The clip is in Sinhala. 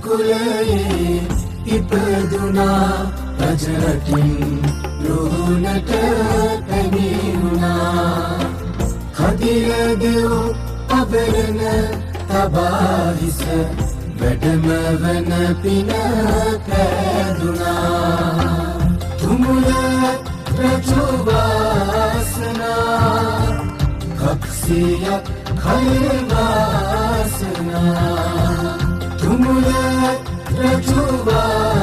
කුලයේ ඉපදුනා රජරටින් රුහුණට පැමිණුණා කදිර දෙව් අබරණ තබා හිස වැඩම වන පින පෑදුනා තුමුල රජු වාසනා කක්සියක් කලේ වාසනා තුමුල රජු වාසනා